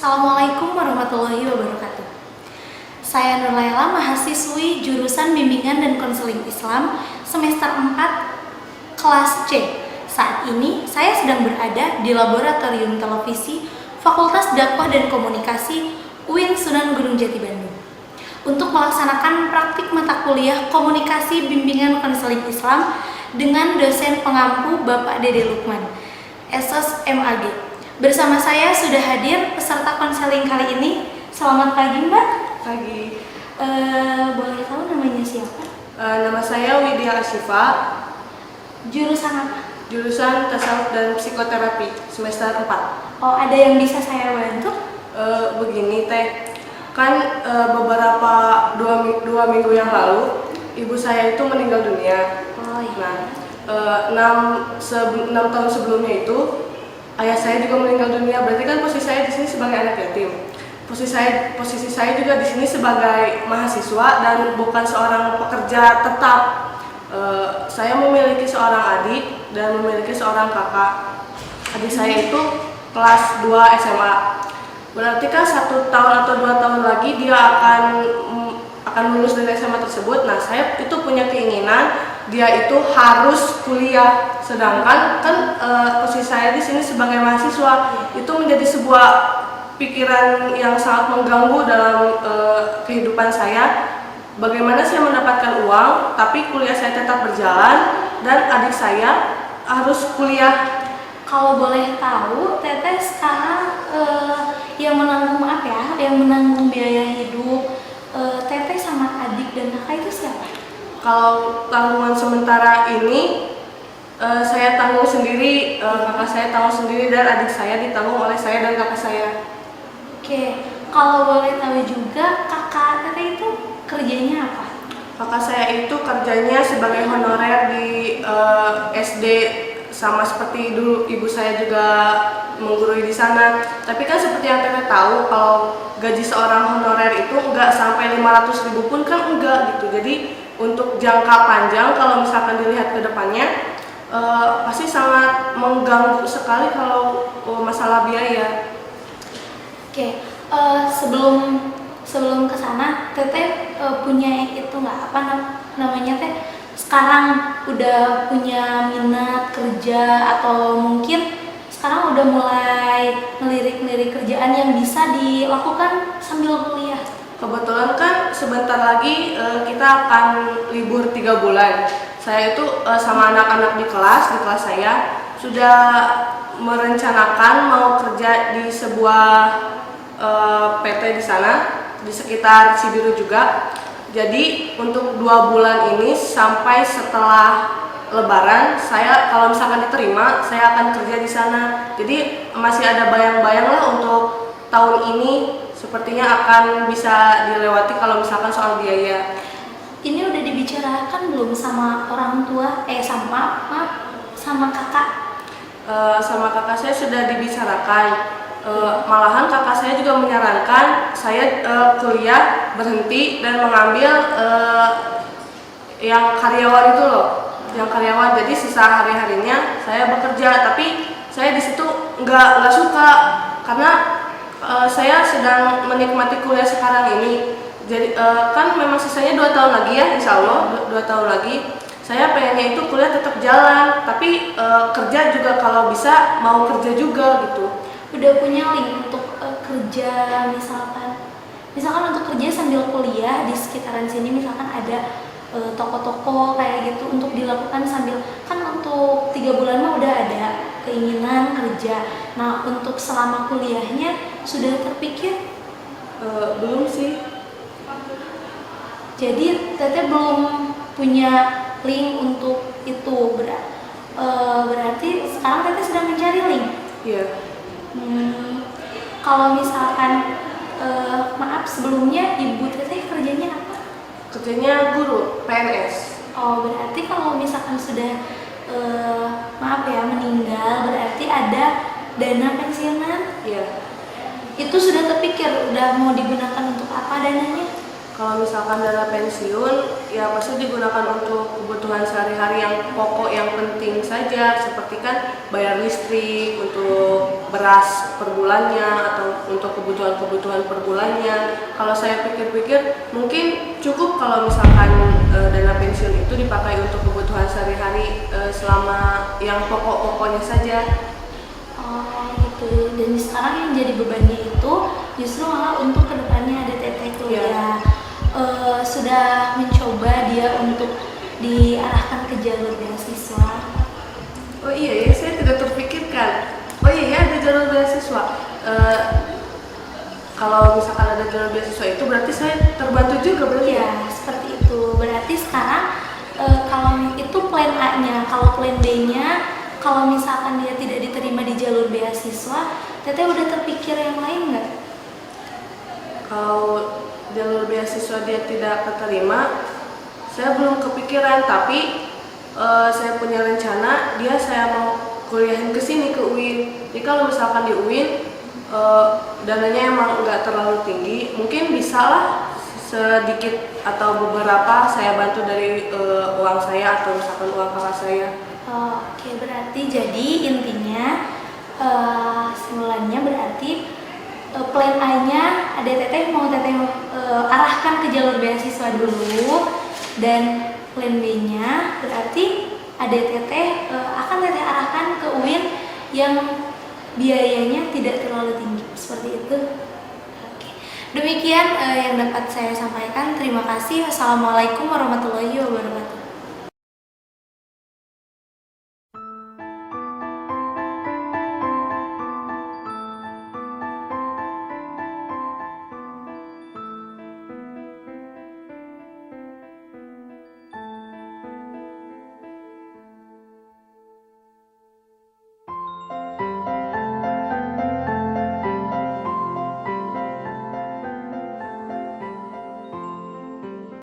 Assalamualaikum warahmatullahi wabarakatuh. Saya Nur Laila, mahasiswi jurusan Bimbingan dan Konseling Islam semester 4 kelas C. Saat ini saya sedang berada di Laboratorium Televisi Fakultas Dakwah dan Komunikasi UIN Sunan Gunung Jati Bandung untuk melaksanakan praktik mata kuliah Komunikasi Bimbingan Konseling Islam dengan dosen pengampu Bapak Dede Lukman, Esos MAG. Bersama saya sudah hadir peserta konseling kali ini. Selamat pagi, Mbak. Pagi. Boleh tahu namanya siapa? Nama saya Widya Asyifa. Jurusan apa? Jurusan Tasawuf dan Psikoterapi semester 4. Oh, ada yang bisa saya bantu? Begini Teh, kan beberapa dua minggu yang lalu ibu saya itu meninggal dunia. Oh iya. Nah, 6 tahun sebelumnya itu ayah saya juga meninggal dunia. Berarti kan posisi saya di sini sebagai anak yatim. Posisi saya juga di sini sebagai mahasiswa dan bukan seorang pekerja tetap. Saya memiliki seorang adik dan memiliki seorang kakak. Adik saya itu kelas 2 SMA. Berarti kan 1 tahun atau 2 tahun lagi dia akan lulus dari SMA tersebut. Nah, saya itu punya keinginan dia itu harus kuliah. Sedangkan kan posisi saya di sini sebagai mahasiswa itu menjadi sebuah pikiran yang sangat mengganggu dalam kehidupan saya. Bagaimana saya mendapatkan uang, tapi kuliah saya tetap berjalan dan adik saya harus kuliah. Kalau boleh tahu, Teteh sekarang yang menanggung yang menanggung biaya hidup Teteh sama adik dan kakak itu siapa? Kalau tanggungan sementara ini saya tanggung sendiri, kakak saya tanggung sendiri dan adik saya ditanggung oleh saya dan kakak saya. Oke, kalau boleh tahu juga kakak Teteh itu kerjanya apa? Kakak saya itu kerjanya sebagai honorer di SD, sama seperti dulu ibu saya juga menggurui di sana. Tapi kan seperti yang Teteh tahu, kalau gaji seorang honorer itu enggak sampai 500.000 pun kan enggak gitu. Jadi untuk jangka panjang kalau misalkan dilihat ke depannya pasti sangat mengganggu sekali kalau masalah biaya. Oke, sebelum ke sana, Teteh punya itu nggak namanya Teh? Sekarang udah punya minat kerja atau mungkin sekarang udah mulai ngelirik-ngelirik kerjaan yang bisa dilakukan sambil kuliah? Kebetulan kan sebentar lagi kita akan libur 3 bulan. Saya itu sama anak-anak di kelas saya sudah merencanakan mau kerja di sebuah PT di sana, di sekitar Cibiru juga. Jadi untuk 2 bulan ini sampai setelah Lebaran, saya kalau misalkan diterima, saya akan kerja di sana. Jadi masih ada bayang-bayang lah untuk tahun ini, sepertinya akan bisa dilewati kalau misalkan soal biaya. Ini udah dibicarakan belum sama orang tua? Sama kakak? Sama kakak saya sudah dibicarakan. Malahan kakak saya juga menyarankan saya kuliah berhenti dan mengambil yang karyawan itu loh, yang karyawan. Jadi sisa hari-harinya saya bekerja, tapi saya di situ nggak suka karena saya sedang menikmati kuliah sekarang ini. Jadi kan memang sisanya 2 tahun lagi ya, insya Allah 2 tahun lagi. Saya pengennya itu kuliah tetap jalan, tapi kerja juga kalau bisa mau kerja juga gitu. Udah punya link untuk kerja misalkan untuk kerja sambil kuliah di sekitaran sini, misalkan ada toko-toko kayak gitu untuk dilakukan sambil, kan untuk 3 bulan mah udah ada keinginan kerja. Nah, untuk selama kuliahnya sudah terpikir? Belum sih. Jadi Teteh belum punya link untuk itu, berarti sekarang Teteh sedang mencari link? Iya. Kalau misalkan maaf, sebelumnya ibu Teteh kerjanya apa? Kerjanya guru PNS. Oh, berarti kalau misalkan sudah meninggal, berarti ada dana pensiunan? Iya. Itu sudah terpikir udah mau digunakan untuk apa dananya? Kalau misalkan dana pensiun, ya pasti digunakan untuk kebutuhan sehari-hari yang pokok, yang penting saja, seperti kan bayar listrik, untuk beras per bulannya, atau untuk kebutuhan-kebutuhan per bulannya. Kalau saya pikir-pikir, mungkin cukup kalau misalkan dana pensiun itu dipakai untuk kebutuhan sehari-hari selama yang pokok-pokoknya saja. Oh gitu. Dan sekarang yang jadi bebannya itu justru malah untuk kedepannya ada teteh kuliah. Sudah mencoba dia untuk diarahkan ke jalur beasiswa. Oh iya ya, saya tidak terpikirkan. Oh iya ya, ada jalur beasiswa. Kalau misalkan ada jalur beasiswa itu berarti saya terbantu juga berarti ya? Ya, seperti itu. Berarti sekarang kalau itu plan A-nya, kalau plan B-nya, kalau misalkan dia tidak diterima di jalur beasiswa, teteh udah terpikir yang lain nggak? Kalau jalur beasiswa dia tidak keterima, saya belum kepikiran, tapi saya punya rencana, saya mau kuliahin ke sini, ke UIN. Jadi kalau misalkan di UIN dananya emang nggak terlalu tinggi, mungkin bisa lah sedikit atau beberapa saya bantu dari uang saya atau misalkan uang kakak saya. Oke, berarti jadi intinya simpulannya berarti plan A-nya ada teteh mau teteh arahkan ke jalur beasiswa dulu, dan plan B-nya berarti ada teteh akan teteh arahkan ke UIN yang biayanya tidak terlalu tinggi, seperti itu. Oke. Demikian yang dapat saya sampaikan. Terima kasih. Wassalamualaikum warahmatullahi wabarakatuh.